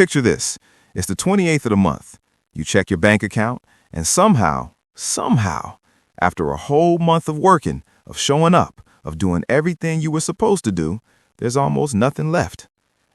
Picture this. It's the 28th of the month. You check your bank account, and somehow, after a whole month of working, of showing up, of doing everything you were supposed to do, there's almost nothing left.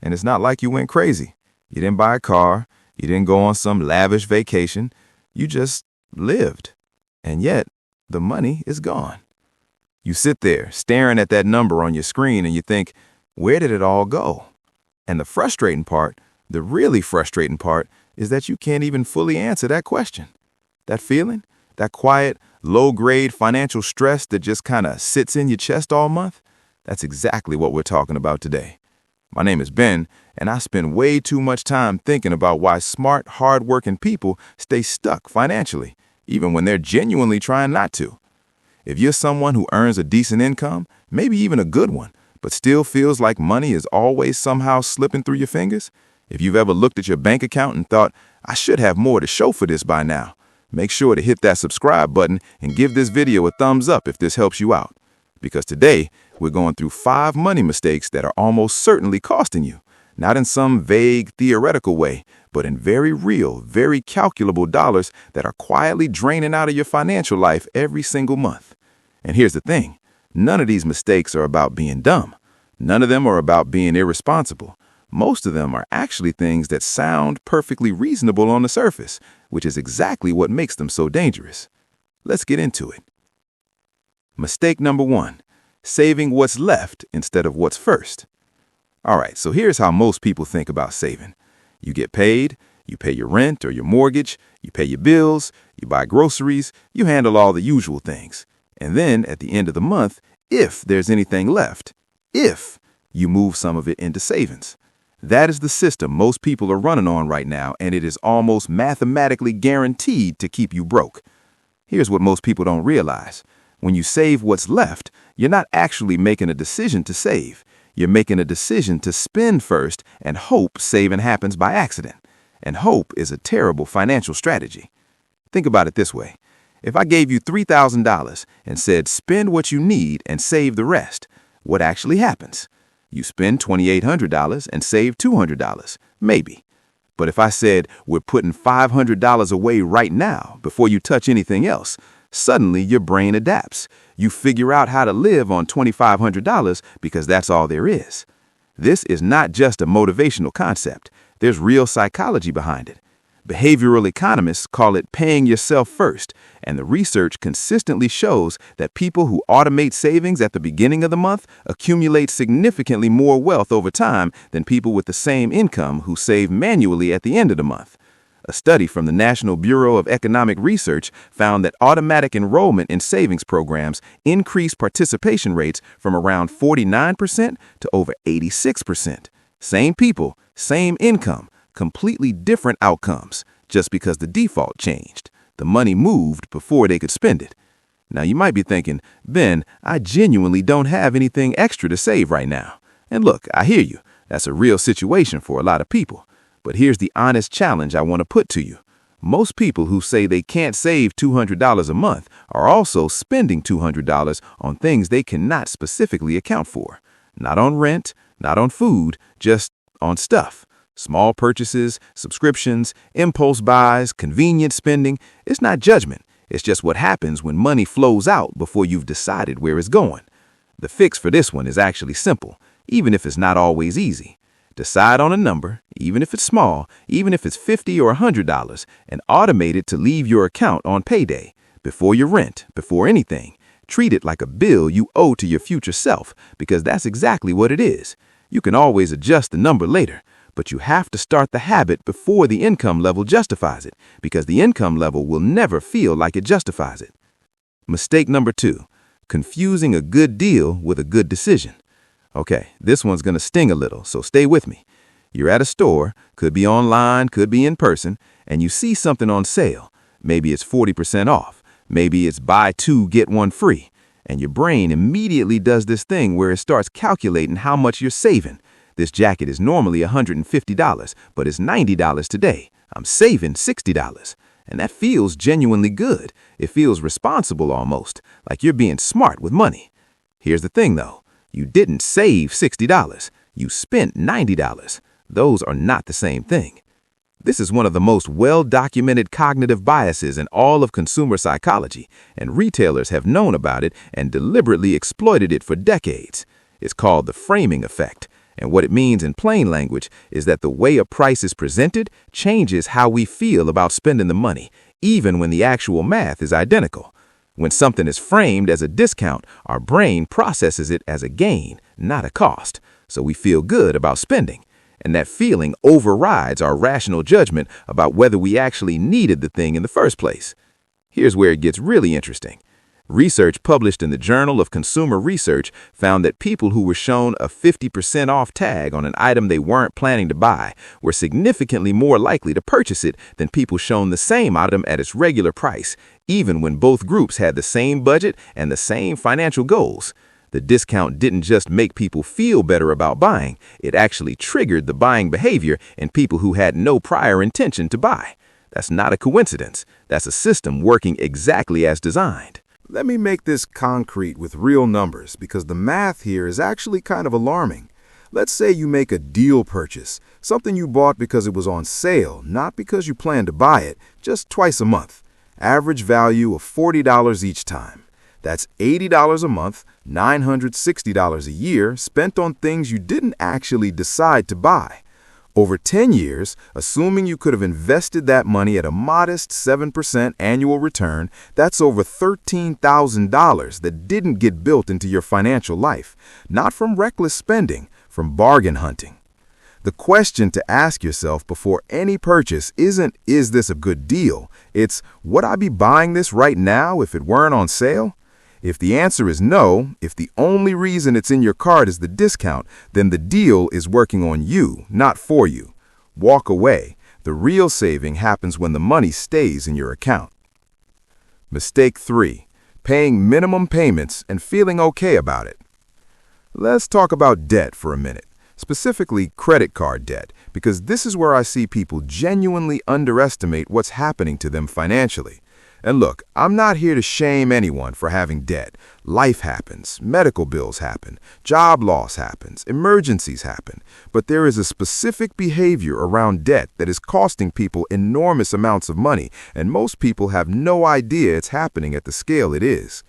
And it's not like you went crazy. You didn't buy a car. You didn't go on some lavish vacation. You just lived. And yet, the money is gone. You sit there staring at that number on your screen and you think, where did it all go? And the frustrating part, the really frustrating part, is that you can't even fully answer that question. That feeling, that quiet, low-grade financial stress that just kind of sits in your chest all month, that's exactly what we're talking about today. My name is Ben, and I spend way too much time thinking about why smart, hard-working people stay stuck financially, even when they're genuinely trying not to. If you're someone who earns a decent income, maybe even a good one, but still feels like money is always somehow slipping through your fingers, if you've ever looked at your bank account and thought, I should have more to show for this by now, make sure to hit that subscribe button and give this video a thumbs up if this helps you out. Because today, we're going through 5 money mistakes that are almost certainly costing you, not in some vague, theoretical way, but in very real, very calculable dollars that are quietly draining out of your financial life every single month. And here's the thing, none of these mistakes are about being dumb. None of them are about being irresponsible. Most of them are actually things that sound perfectly reasonable on the surface, which is exactly what makes them so dangerous. Let's get into it. Mistake number 1, saving what's left instead of what's first. All right, so here's how most people think about saving. You get paid, you pay your rent or your mortgage, you pay your bills, you buy groceries, you handle all the usual things. And then at the end of the month, if there's anything left, you move some of it into savings. That is the system most people are running on right now, and it is almost mathematically guaranteed to keep you broke. Here's what most people don't realize. When you save what's left, you're not actually making a decision to save. You're making a decision to spend first and hope saving happens by accident. And hope is a terrible financial strategy. Think about it this way. If I gave you $3,000 and said spend what you need and save the rest, what actually happens? You spend $2,800 and save $200, maybe. But if I said we're putting $500 away right now before you touch anything else, suddenly your brain adapts. You figure out how to live on $2,500 because that's all there is. This is not just a motivational concept. There's real psychology behind it. Behavioral economists call it paying yourself first, and the research consistently shows that people who automate savings at the beginning of the month accumulate significantly more wealth over time than people with the same income who save manually at the end of the month. A study from the National Bureau of Economic Research found that automatic enrollment in savings programs increased participation rates from around 49% to over 86%. Same people, same income, completely different outcomes just because the default changed. The money moved before they could spend it. Now you might be thinking, Ben, I genuinely don't have anything extra to save right now. And look, I hear you. That's a real situation for a lot of people. But here's the honest challenge I want to put to you. Most people who say they can't save $200 a month are also spending $200 on things they cannot specifically account for. Not on rent, not on food, just on stuff. Small purchases, subscriptions, impulse buys, convenient spending. It's not judgment. It's just what happens when money flows out before you've decided where it's going. The fix for this one is actually simple, even if it's not always easy. Decide on a number, even if it's small, even if it's $50 or $100, and automate it to leave your account on payday, before your rent, before anything. Treat it like a bill you owe to your future self, because that's exactly what it is. You can always adjust the number later, but you have to start the habit before the income level justifies it, because the income level will never feel like it justifies it. Mistake number 2, confusing a good deal with a good decision. Okay, this one's going to sting a little, so stay with me. You're at a store, could be online, could be in person, and you see something on sale. Maybe it's 40% off. Maybe it's buy 2, get 1 free. And your brain immediately does this thing where it starts calculating how much you're saving. This jacket is normally $150, but it's $90 today. I'm saving $60. And that feels genuinely good. It feels responsible almost, like you're being smart with money. Here's the thing though. You didn't save $60. You spent $90. Those are not the same thing. This is one of the most well-documented cognitive biases in all of consumer psychology, and retailers have known about it and deliberately exploited it for decades. It's called the framing effect, and what it means in plain language is that the way a price is presented changes how we feel about spending the money, even when the actual math is identical. When something is framed as a discount, our brain processes it as a gain, not a cost, so we feel good about spending. And that feeling overrides our rational judgment about whether we actually needed the thing in the first place. Here's where it gets really interesting. Research published in the Journal of Consumer Research found that people who were shown a 50% off tag on an item they weren't planning to buy were significantly more likely to purchase it than people shown the same item at its regular price, even when both groups had the same budget and the same financial goals. The discount didn't just make people feel better about buying, it actually triggered the buying behavior in people who had no prior intention to buy. That's not a coincidence. That's a system working exactly as designed. Let me make this concrete with real numbers because the math here is actually kind of alarming. Let's say you make a deal purchase, something you bought because it was on sale, not because you planned to buy it, just twice a month. Average value of $40 each time. That's $80 a month, $960 a year spent on things you didn't actually decide to buy. Over 10 years, assuming you could have invested that money at a modest 7% annual return, that's over $13,000 that didn't get built into your financial life, not from reckless spending, from bargain hunting. The question to ask yourself before any purchase isn't, is this a good deal? It's, would I be buying this right now if it weren't on sale? If the answer is no, if the only reason it's in your cart is the discount, then the deal is working on you, not for you. Walk away. The real saving happens when the money stays in your account. Mistake 3. Paying minimum payments and feeling okay about it. Let's talk about debt for a minute, specifically credit card debt, because this is where I see people genuinely underestimate what's happening to them financially. And look, I'm not here to shame anyone for having debt. Life happens, medical bills happen, job loss happens, emergencies happen. But there is a specific behavior around debt that is costing people enormous amounts of money, and most people have no idea it's happening at the scale it is.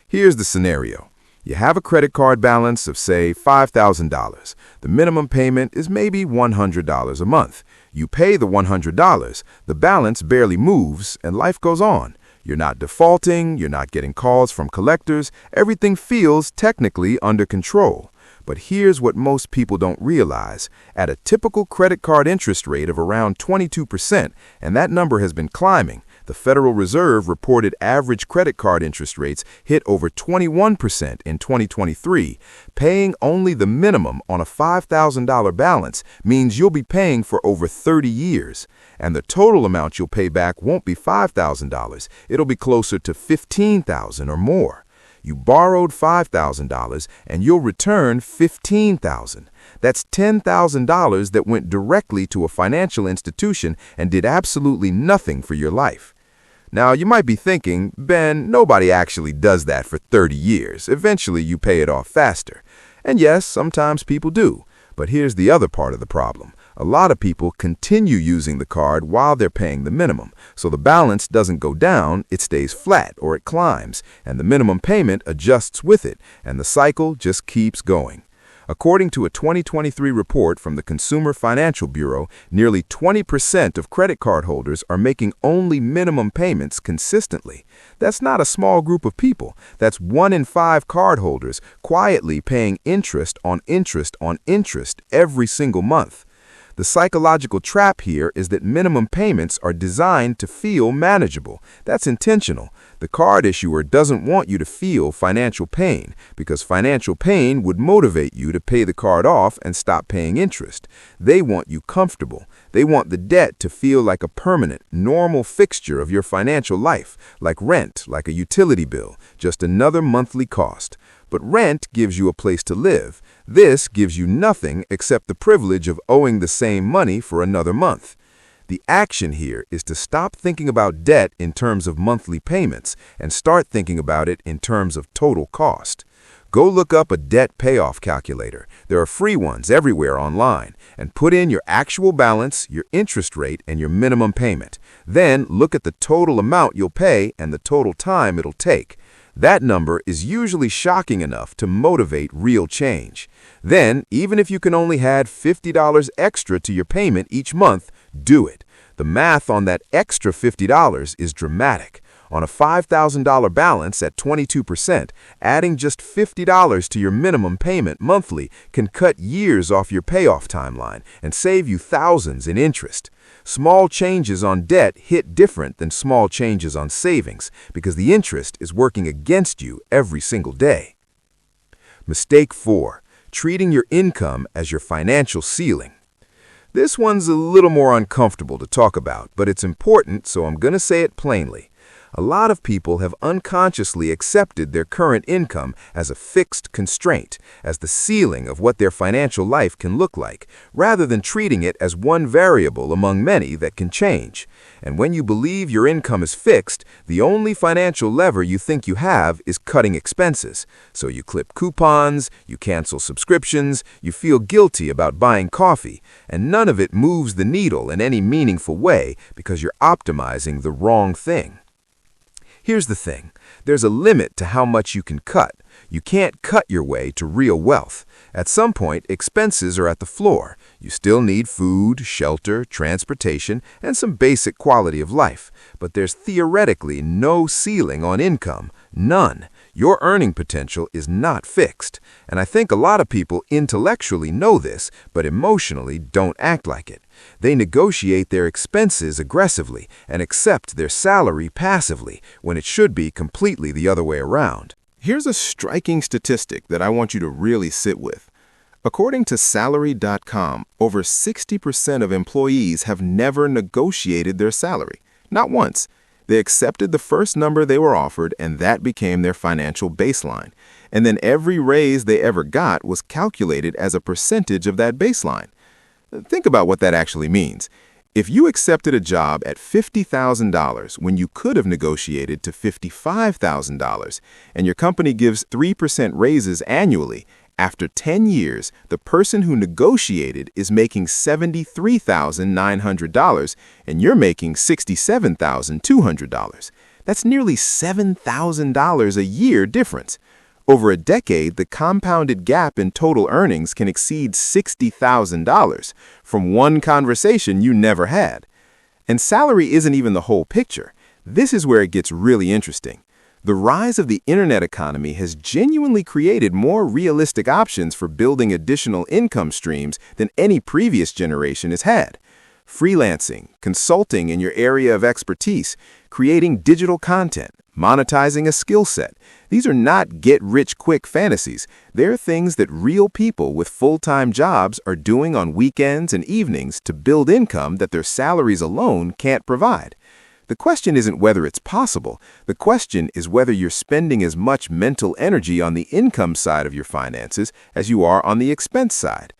Here's the scenario. You have a credit card balance of, say, $5,000. The minimum payment is maybe $100 a month. You pay the $100, the balance barely moves, and life goes on. You're not defaulting, you're not getting calls from collectors, everything feels technically under control. But here's what most people don't realize. At a typical credit card interest rate of around 22%, and that number has been climbing, the Federal Reserve reported average credit card interest rates hit over 21% in 2023. Paying only the minimum on a $5,000 balance means you'll be paying for over 30 years. And the total amount you'll pay back won't be $5,000. It'll be closer to $15,000 or more. You borrowed $5,000 and you'll return $15,000. That's $10,000 that went directly to a financial institution and did absolutely nothing for your life. Now, you might be thinking, Ben, nobody actually does that for 30 years. Eventually, you pay it off faster. And yes, sometimes people do. But here's the other part of the problem. A lot of people continue using the card while they're paying the minimum, so the balance doesn't go down, it stays flat or it climbs, and the minimum payment adjusts with it, and the cycle just keeps going. According to a 2023 report from the Consumer Financial Bureau, nearly 20% of credit card holders are making only minimum payments consistently. That's not a small group of people. That's 1 in 5 cardholders quietly paying interest on interest on interest every single month. The psychological trap here is that minimum payments are designed to feel manageable. That's intentional. The card issuer doesn't want you to feel financial pain because financial pain would motivate you to pay the card off and stop paying interest. They want you comfortable. They want the debt to feel like a permanent, normal fixture of your financial life, like rent, like a utility bill, just another monthly cost. But rent gives you a place to live. This gives you nothing except the privilege of owing the same money for another month. The action here is to stop thinking about debt in terms of monthly payments and start thinking about it in terms of total cost. Go look up a debt payoff calculator. There are free ones everywhere online, and put in your actual balance, your interest rate, and your minimum payment. Then look at the total amount you'll pay and the total time it'll take. That number is usually shocking enough to motivate real change. Then, even if you can only add $50 extra to your payment each month, do it. The math on that extra $50 is dramatic. On a $5,000 balance at 22%, adding just $50 to your minimum payment monthly can cut years off your payoff timeline and save you thousands in interest. Small changes on debt hit different than small changes on savings because the interest is working against you every single day. Mistake 4. Treating your income as your financial ceiling. This one's a little more uncomfortable to talk about, but it's important, so I'm going to say it plainly. A lot of people have unconsciously accepted their current income as a fixed constraint, as the ceiling of what their financial life can look like, rather than treating it as one variable among many that can change. And when you believe your income is fixed, the only financial lever you think you have is cutting expenses. So you clip coupons, you cancel subscriptions, you feel guilty about buying coffee, and none of it moves the needle in any meaningful way because you're optimizing the wrong thing. Here's the thing. There's a limit to how much you can cut. You can't cut your way to real wealth. At some point, expenses are at the floor. You still need food, shelter, transportation, and some basic quality of life. But there's theoretically no ceiling on income. None. Your earning potential is not fixed. And I think a lot of people intellectually know this, but emotionally don't act like it. They negotiate their expenses aggressively and accept their salary passively, when it should be completely the other way around. Here's a striking statistic that I want you to really sit with. According to Salary.com, over 60% of employees have never negotiated their salary. Not once. They accepted the first number they were offered, and that became their financial baseline. And then every raise they ever got was calculated as a percentage of that baseline. Think about what that actually means. If you accepted a job at $50,000 when you could have negotiated to $55,000, and your company gives 3% raises annually, after 10 years, the person who negotiated is making $73,900, and you're making $67,200. That's nearly $7,000 a year difference. Over a decade, the compounded gap in total earnings can exceed $60,000 from one conversation you never had. And salary isn't even the whole picture. This is where it gets really interesting. The rise of the internet economy has genuinely created more realistic options for building additional income streams than any previous generation has had. Freelancing, consulting in your area of expertise, creating digital content, monetizing a skill set. These are not get-rich-quick fantasies. They're things that real people with full-time jobs are doing on weekends and evenings to build income that their salaries alone can't provide. The question isn't whether it's possible. The question is whether you're spending as much mental energy on the income side of your finances as you are on the expense side.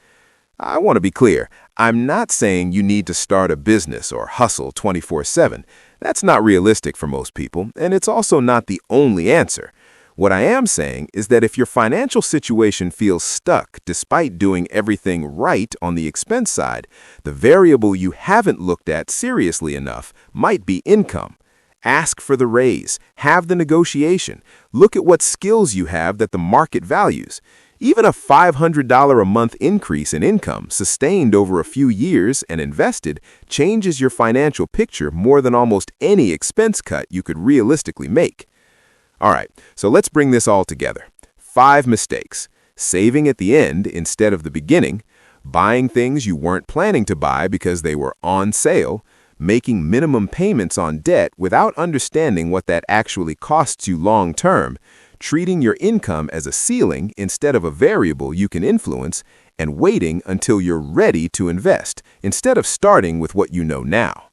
I want to be clear. I'm not saying you need to start a business or hustle 24/7. That's not realistic for most people, and it's also not the only answer. What I am saying is that if your financial situation feels stuck despite doing everything right on the expense side, the variable you haven't looked at seriously enough might be income. Ask for the raise, have the negotiation, look at what skills you have that the market values. Even a $500 a month increase in income sustained over a few years and invested changes your financial picture more than almost any expense cut you could realistically make. All right, so let's bring this all together. 5 mistakes. Saving at the end instead of the beginning, buying things you weren't planning to buy because they were on sale, making minimum payments on debt without understanding what that actually costs you long term, treating your income as a ceiling instead of a variable you can influence, and waiting until you're ready to invest instead of starting with what you know now.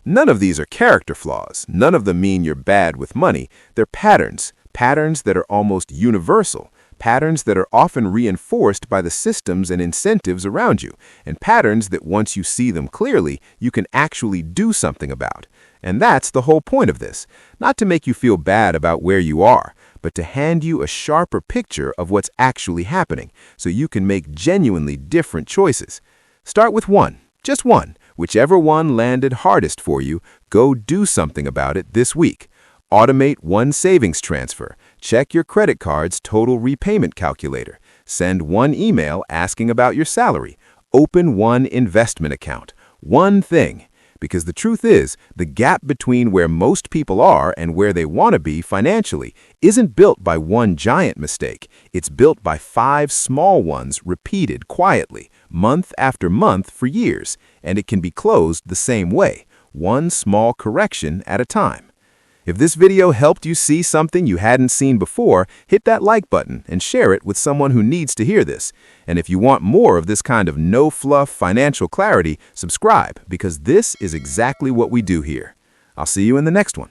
None of these are character flaws. None of them mean you're bad with money. They're patterns that are almost universal, patterns that are often reinforced by the systems and incentives around you, and patterns that once you see them clearly, you can actually do something about. And that's the whole point of this, not to make you feel bad about where you are, but to hand you a sharper picture of what's actually happening, so you can make genuinely different choices. Start with one, just one. Whichever one landed hardest for you, go do something about it this week. Automate one savings transfer. Check your credit card's total repayment calculator. Send one email asking about your salary. Open one investment account. One thing. Because the truth is, the gap between where most people are and where they want to be financially isn't built by one giant mistake. It's built by 5 small ones repeated quietly, month after month for years, and it can be closed the same way, one small correction at a time. If this video helped you see something you hadn't seen before, hit that like button and share it with someone who needs to hear this. And if you want more of this kind of no-fluff financial clarity, subscribe, because this is exactly what we do here. I'll see you in the next one.